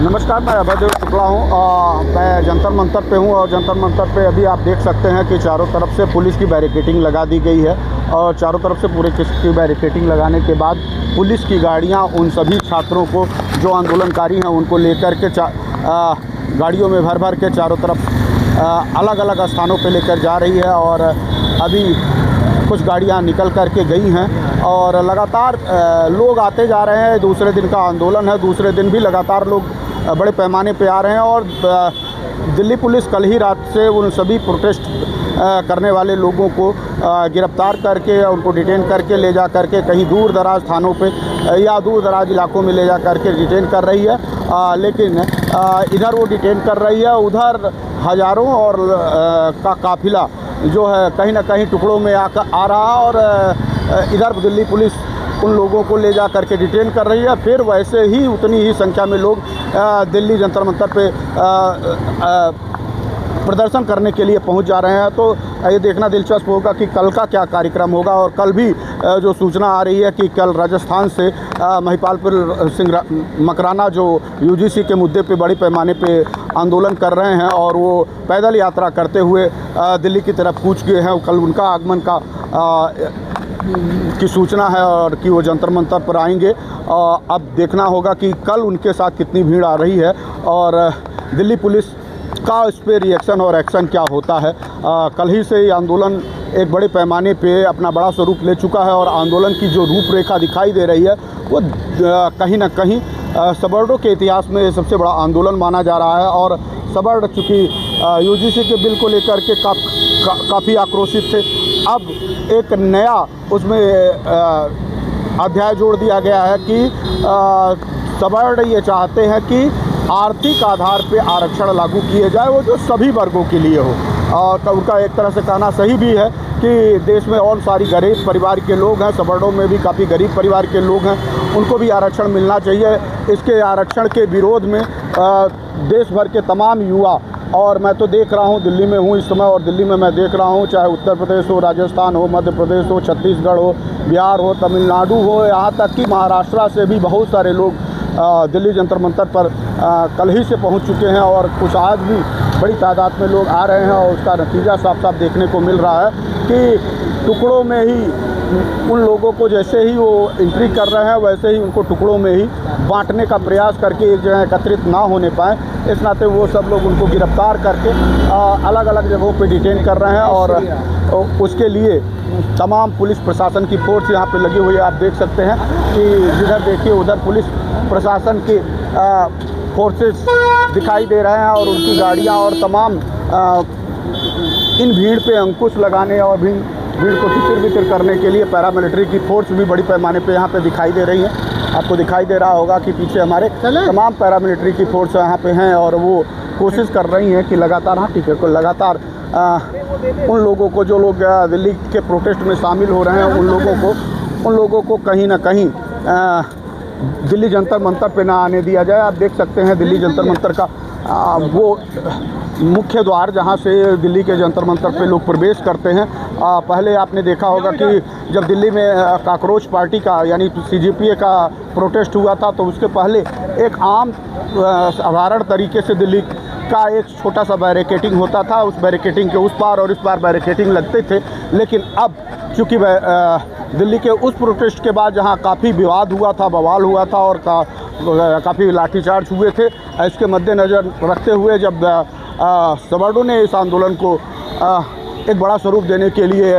नमस्कार, मैं अभयदेव शुक्ला हूँ। मैं जंतर मंतर पे हूँ और जंतर मंतर पे अभी आप देख सकते हैं कि चारों तरफ से पुलिस की बैरिकेडिंग लगा दी गई है और चारों तरफ से पूरे की बैरिकेडिंग लगाने के बाद पुलिस की गाड़ियाँ उन सभी छात्रों को जो आंदोलनकारी हैं उनको लेकर के गाड़ियों में भर भर के चारों तरफ अलग अलग स्थानों पे लेकर जा रही है और अभी कुछ गाड़ियां निकल कर के गई हैं और लगातार लोग आते जा रहे हैं। दूसरे दिन का आंदोलन है, दूसरे दिन भी लगातार लोग बड़े पैमाने पे आ रहे हैं और दिल्ली पुलिस कल ही रात से उन सभी प्रोटेस्ट करने वाले लोगों को गिरफ्तार करके उनको डिटेन करके ले जा करके कहीं दूर दराज थानों पे या दूर दराज इलाकों में ले जा करके डिटेन कर रही है। लेकिन इधर वो डिटेन कर रही है, उधर हज़ारों और का काफिला जो है कहीं ना कहीं टुकड़ों में आ रहा और इधर दिल्ली पुलिस उन लोगों को ले जा करके डिटेन कर रही है। फिर वैसे ही उतनी ही संख्या में लोग दिल्ली जंतर मंतर पे प्रदर्शन करने के लिए पहुंच जा रहे हैं। तो ये देखना दिलचस्प होगा कि कल का क्या कार्यक्रम होगा। और कल भी जो सूचना आ रही है कि कल राजस्थान से महिपालपुर सिंह मकराना जो यूजीसी के मुद्दे पे बड़े पैमाने पे आंदोलन कर रहे हैं और वो पैदल यात्रा करते हुए दिल्ली की तरफ कूच गए हैं। कल उनका आगमन की सूचना है और कि वो जंतर मंतर पर आएंगे। अब देखना होगा कि कल उनके साथ कितनी भीड़ आ रही है और दिल्ली पुलिस का इस पर रिएक्शन और एक्शन क्या होता है। कल ही से ही आंदोलन एक बड़े पैमाने पे अपना बड़ा स्वरूप ले चुका है और आंदोलन की जो रूपरेखा दिखाई दे रही है वो कहीं ना कहीं सबर्डों के इतिहास में सबसे बड़ा आंदोलन माना जा रहा है। और सबर्ड चूँकि यूजीसी के बिल को लेकर के काफ़ी आक्रोशित थे, अब एक नया उसमें अध्याय जोड़ दिया गया है कि सबर्ड ये चाहते हैं कि आर्थिक आधार पे आरक्षण लागू किए जाए, वो जो सभी वर्गों के लिए हो। और उनका एक तरह से कहना सही भी है कि देश में और सारी गरीब परिवार के लोग हैं, सबर्डों में भी काफ़ी गरीब परिवार के लोग हैं, उनको भी आरक्षण मिलना चाहिए। इसके आरक्षण के विरोध में देश भर के तमाम युवा, और मैं तो देख रहा हूँ दिल्ली में हूँ इस समय और दिल्ली में मैं देख रहा हूँ चाहे उत्तर प्रदेश हो, राजस्थान हो, मध्य प्रदेश हो, छत्तीसगढ़ हो, बिहार हो, तमिलनाडु हो, यहाँ तक कि महाराष्ट्र से भी बहुत सारे लोग दिल्ली जंतर मंतर पर कल ही से पहुंच चुके हैं और कुछ आज भी बड़ी तादाद में लोग आ रहे हैं। और उसका नतीजा साफ साफ देखने को मिल रहा है कि टुकड़ों में ही उन लोगों को जैसे ही वो एंट्री कर रहे हैं वैसे ही उनको टुकड़ों में ही बांटने का प्रयास करके एक जगह एकत्रित ना होने पाए, इस नाते वो सब लोग उनको गिरफ्तार करके अलग अलग जगहों पे डिटेन कर रहे हैं। और उसके लिए तमाम पुलिस प्रशासन की फोर्स यहाँ पे लगी हुई है। आप देख सकते हैं कि जिधर देखिए उधर पुलिस प्रशासन की फोर्सेस दिखाई दे रहे हैं और उनकी गाड़ियाँ और तमाम इन भीड़ पे अंकुश लगाने और भीड़ को तितर-बितर करने के लिए पैरामिलिट्री की फोर्स भी बड़ी पैमाने पे यहाँ पे दिखाई दे रही है। आपको दिखाई दे रहा होगा कि पीछे हमारे तमाम पैरामिलिट्री की फोर्स यहाँ पे हैं और वो कोशिश कर रही हैं कि लगातार उन लोगों को जो लोग दिल्ली के प्रोटेस्ट में शामिल हो रहे हैं उन लोगों को कहीं ना कहीं दिल्ली जंतर मंतर पे ना आने दिया जाए। आप देख सकते हैं दिल्ली जंतर मंतर का वो मुख्य द्वार जहां से दिल्ली के जंतर मंतर पे लोग प्रवेश करते हैं। पहले आपने देखा होगा कि जब दिल्ली में काकरोच पार्टी का यानी CJPA का प्रोटेस्ट हुआ था तो उसके पहले एक आम साधारण तरीके से दिल्ली का एक छोटा सा बैरिकेडिंग होता था। उस बैरिकेडिंग के उस पार और इस पार बैरिकेडिंग लगते थे। लेकिन अब चूँकि दिल्ली के उस प्रोटेस्ट के बाद जहां काफ़ी विवाद हुआ था, बवाल हुआ था और काफ़ी लाठीचार्ज हुए थे, इसके मद्देनज़र रखते हुए जब सबर्डों ने इस आंदोलन को एक बड़ा स्वरूप देने के लिए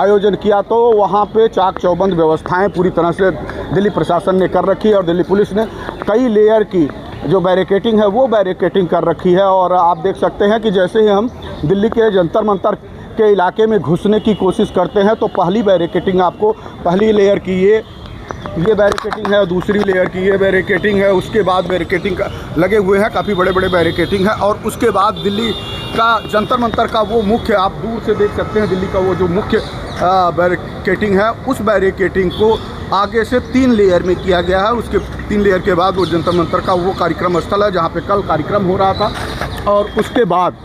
आयोजन किया तो वहाँ पे चाक चौबंद व्यवस्थाएं पूरी तरह से दिल्ली प्रशासन ने कर रखी है और दिल्ली पुलिस ने कई लेयर की जो बैरिकेडिंग है वो बैरिकेडिंग कर रखी है। और आप देख सकते हैं कि जैसे ही हम दिल्ली के जंतर मंतर के इलाके में घुसने की कोशिश करते हैं तो पहली बैरिकेडिंग आपको पहली लेयर की ये बैरिकेडिंग है, दूसरी लेयर की ये बैरिकेडिंग है, उसके बाद बैरिकेडिंग लगे हुए हैं, काफ़ी बड़े बड़े बैरिकेडिंग है। और उसके बाद दिल्ली का जंतर मंतर का वो मुख्य, आप दूर से देख सकते हैं दिल्ली का वो जो मुख्य बैरिकेडिंग है, उस बैरिकेडिंग को आगे से 3 लेयर में किया गया है। उसके 3 लेयर के बाद वो जंतर मंतर का वो कार्यक्रम स्थल है जहाँ पे कल कार्यक्रम हो रहा था। और उसके बाद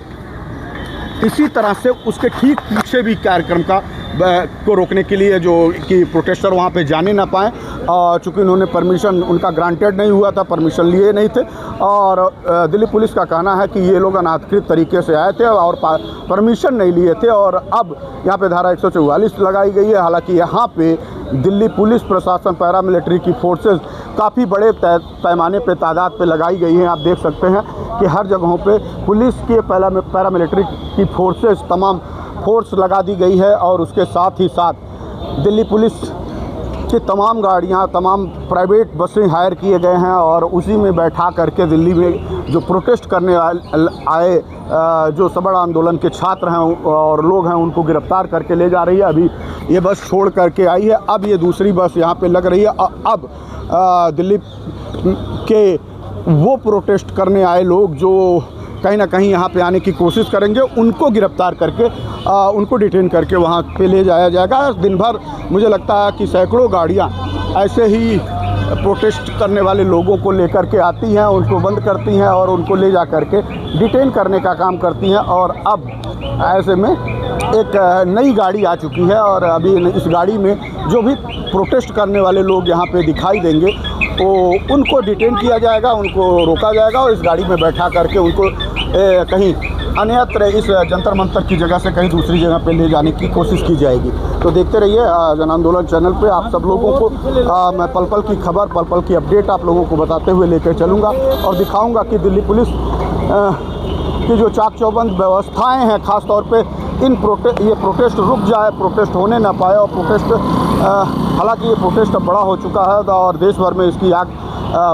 इसी तरह से उसके ठीक पीछे भी कार्यक्रम का को रोकने के लिए, जो कि प्रोटेस्टर वहाँ पे जाने ना पाएँ। चूँकि उन्होंने परमिशन उनका ग्रांटेड नहीं हुआ था, परमिशन लिए नहीं थे, और दिल्ली पुलिस का कहना है कि ये लोग अनाधिकृत तरीके से आए थे और परमिशन नहीं लिए थे, और अब यहाँ पे धारा 144 लगाई गई है। हालांकि यहाँ पे दिल्ली पुलिस प्रशासन, पैरामिलिट्री की फोर्सेस काफ़ी बड़े पैमाने पे तादाद पे लगाई गई हैं। आप देख सकते हैं कि हर जगहों पे पुलिस के पैरामिलिट्री की फोर्सेस, तमाम फोर्स लगा दी गई है, और उसके साथ ही साथ दिल्ली पुलिस की तमाम गाड़ियां, तमाम प्राइवेट बसें हायर किए गए हैं, और उसी में बैठा करके दिल्ली में जो प्रोटेस्ट करने आए जो सबड़ आंदोलन के छात्र हैं और लोग हैं, उनको गिरफ्तार करके ले जा रही है। अभी ये बस छोड़ करके आई है, अब ये दूसरी बस यहाँ पे लग रही है। अब दिल्ली के वो प्रोटेस्ट करने आए लोग जो कहीं ना कहीं यहाँ पे आने की कोशिश करेंगे, उनको गिरफ्तार करके उनको डिटेन करके वहाँ पे ले जाया जाएगा। दिन भर मुझे लगता है कि सैकड़ों गाड़ियाँ ऐसे ही प्रोटेस्ट करने वाले लोगों को लेकर के आती हैं, उनको बंद करती हैं और उनको ले जा करके डिटेन करने का काम करती हैं। और अब ऐसे में एक नई गाड़ी आ चुकी है, और अभी इस गाड़ी में जो भी प्रोटेस्ट करने वाले लोग यहाँ पे दिखाई देंगे, तो उनको डिटेन किया जाएगा, उनको रोका जाएगा, और इस गाड़ी में बैठा करके उनको कहीं अन्यत्र इस जंतर मंतर की जगह से कहीं दूसरी जगह पे ले जाने की कोशिश की जाएगी। तो देखते रहिए जन आंदोलन चैनल पे। आप सब लोगों को मैं पल पल की खबर, पल पल की अपडेट आप लोगों को बताते हुए लेकर चलूँगा, और दिखाऊँगा कि दिल्ली पुलिस की जो चाक चौबंद व्यवस्थाएँ हैं, ख़ास तौर पे ये प्रोटेस्ट रुक जाए, प्रोटेस्ट होने ना पाए। और प्रोटेस्ट, हालांकि ये प्रोटेस्ट अब बड़ा हो चुका है और देश भर में इसकी आग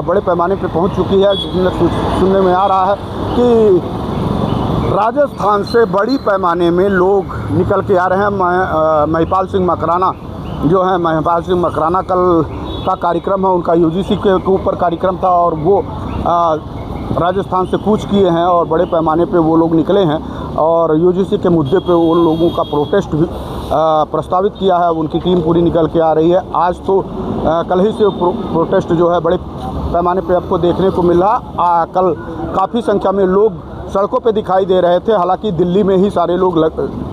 बड़े पैमाने पे पहुंच चुकी है। सुनने में आ रहा है कि राजस्थान से बड़ी पैमाने में लोग निकल के आ रहे हैं। महिपाल सिंह मकराना जो है, महिपाल सिंह मकराना कल का कार्यक्रम है, उनका यूजीसी के ऊपर कार्यक्रम था, और वो राजस्थान से कूच किए हैं और बड़े पैमाने पे वो लोग निकले हैं, और यूजीसी के मुद्दे पे उन लोगों का प्रोटेस्ट भी प्रस्तावित किया है। उनकी टीम पूरी निकल के आ रही है। आज तो कल ही से प्रोटेस्ट जो है बड़े पैमाने पे आपको देखने को मिल रहा। कल काफ़ी संख्या में लोग सड़कों पे दिखाई दे रहे थे। हालांकि दिल्ली में ही सारे लोग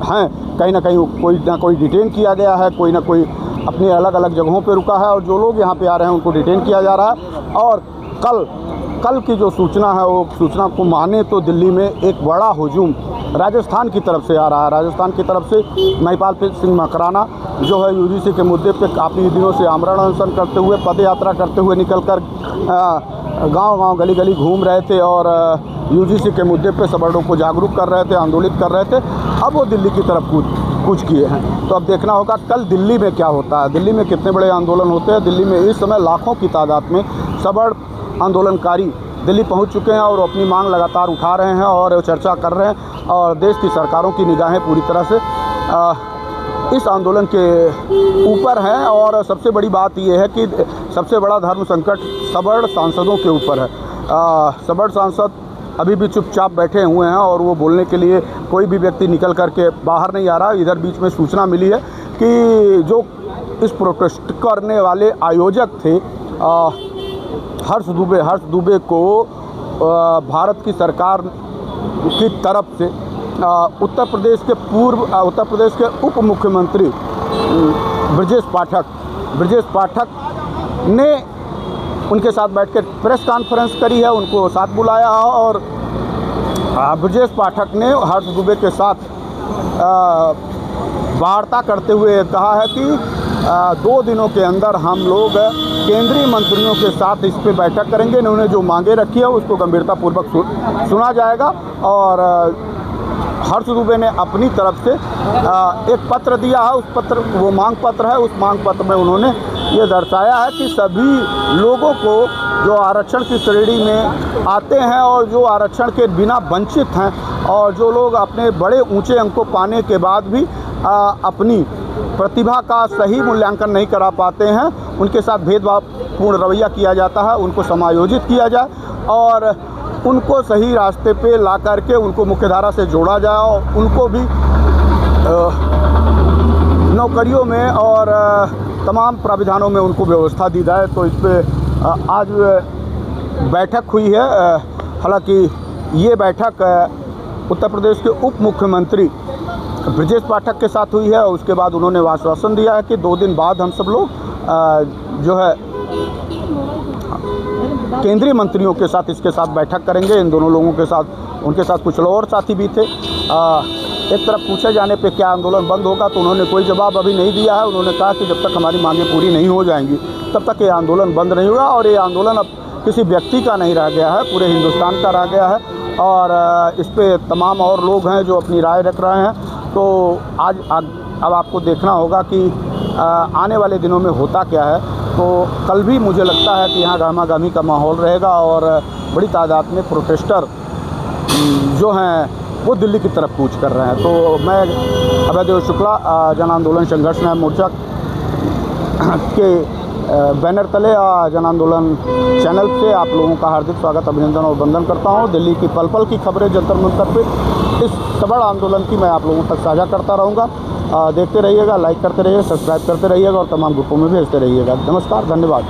हैं, कहीं ना कहीं कोई ना कोई डिटेन किया गया है, कोई ना कोई अपनी अलग अलग जगहों पे रुका है, और जो लोग यहाँ पे आ रहे हैं उनको डिटेन किया जा रहा है। और कल की जो सूचना है, वो सूचना को माने तो दिल्ली में एक बड़ा हुजूम राजस्थान की तरफ से आ रहा है। राजस्थान की तरफ से महिपाल सिंह मकराना जो है यूजीसी के मुद्दे पे काफ़ी दिनों से आमरण अनशन करते हुए, पद यात्रा करते हुए निकल कर गाँव गली गली घूम रहे थे, और यूजीसी के मुद्दे पे सबड़ों को जागरूक कर रहे थे, आंदोलित कर रहे थे। अब वो दिल्ली की तरफ कूच किए हैं। तो अब देखना होगा कल दिल्ली में क्या होता है, दिल्ली में कितने बड़े आंदोलन होते हैं। दिल्ली में इस समय लाखों की तादाद में सबड़ आंदोलनकारी दिल्ली पहुंच चुके हैं, और अपनी मांग लगातार उठा रहे हैं और चर्चा कर रहे हैं, और देश की सरकारों की निगाहें पूरी तरह से इस आंदोलन के ऊपर है। और सबसे बड़ी बात यह है कि सबसे बड़ा धर्म संकट सबड़ सांसदों के ऊपर है। सबड़ सांसद अभी भी चुपचाप बैठे हुए हैं, और वो बोलने के लिए कोई भी व्यक्ति निकल करके बाहर नहीं आ रहा। इधर बीच में सूचना मिली है कि जो इस प्रोटेस्ट करने वाले आयोजक थे हर्ष दुबे को भारत की सरकार की तरफ से उत्तर प्रदेश के उप मुख्यमंत्री ब्रजेश पाठक ने उनके साथ बैठकर प्रेस कॉन्फ्रेंस करी है, उनको साथ बुलाया, और ब्रजेश पाठक ने हर्ष दुबे के साथ वार्ता करते हुए कहा है कि 2 दिनों के अंदर हम लोग केंद्रीय मंत्रियों के साथ इस पे बैठक करेंगे। इन्होंने जो मांगे रखी है उसको गंभीरतापूर्वक सुना जाएगा। और हर्ष दुबे ने अपनी तरफ से एक पत्र दिया है, उस पत्र वो मांग पत्र है, उस मांग पत्र में उन्होंने ये दर्शाया है कि सभी लोगों को जो आरक्षण की श्रेणी में आते हैं और जो आरक्षण के बिना वंचित हैं, और जो लोग अपने बड़े ऊंचे अंकों पाने के बाद भी अपनी प्रतिभा का सही मूल्यांकन नहीं करा पाते हैं, उनके साथ भेदभावपूर्ण रवैया किया जाता है, उनको समायोजित किया जाए और उनको सही रास्ते पे ला करके उनको मुख्यधारा से जोड़ा जाए, और उनको भी नौकरियों में और तमाम प्राविधानों में उनको व्यवस्था दी जाए। तो इस पर आज बैठक हुई है। हालांकि ये बैठक उत्तर प्रदेश के उप मुख्यमंत्री ब्रजेश पाठक के साथ हुई है। उसके बाद उन्होंने आश्वासन दिया है कि 2 दिन बाद हम सब लोग जो है केंद्रीय मंत्रियों के साथ इसके साथ बैठक करेंगे। इन दोनों लोगों के साथ, उनके साथ कुछ और साथी भी थे। एक तरफ पूछे जाने पे क्या आंदोलन बंद होगा, तो उन्होंने कोई जवाब अभी नहीं दिया है। उन्होंने कहा कि जब तक हमारी मांगें पूरी नहीं हो जाएंगी तब तक ये आंदोलन बंद नहीं होगा। और ये आंदोलन अब किसी व्यक्ति का नहीं रह गया है, पूरे हिंदुस्तान का रह गया है। और इस पे तमाम और लोग हैं जो अपनी राय रख रहे हैं। तो अब आपको देखना होगा कि आने वाले दिनों में होता क्या है। तो कल भी मुझे लगता है कि यहाँ गहमा-गहमी का माहौल रहेगा और बड़ी तादाद में प्रोटेस्टर जो हैं वो दिल्ली की तरफ कूच कर रहे हैं। तो मैं अभयदेव शुक्ला जन आंदोलन संघर्ष न्याय मोर्चा के बैनर तले जन आंदोलन चैनल से आप लोगों का हार्दिक स्वागत, अभिनंदन और वंदन करता हूं। दिल्ली की पल पल की खबरें जंतर मंतर पे इस सबड़ आंदोलन की मैं आप लोगों तक साझा करता रहूँगा। देखते रहिएगा, लाइक करते रहिए, सब्सक्राइब करते रहिएगा और तमाम ग्रुपों में भेजते रहिएगा। नमस्कार, धन्यवाद।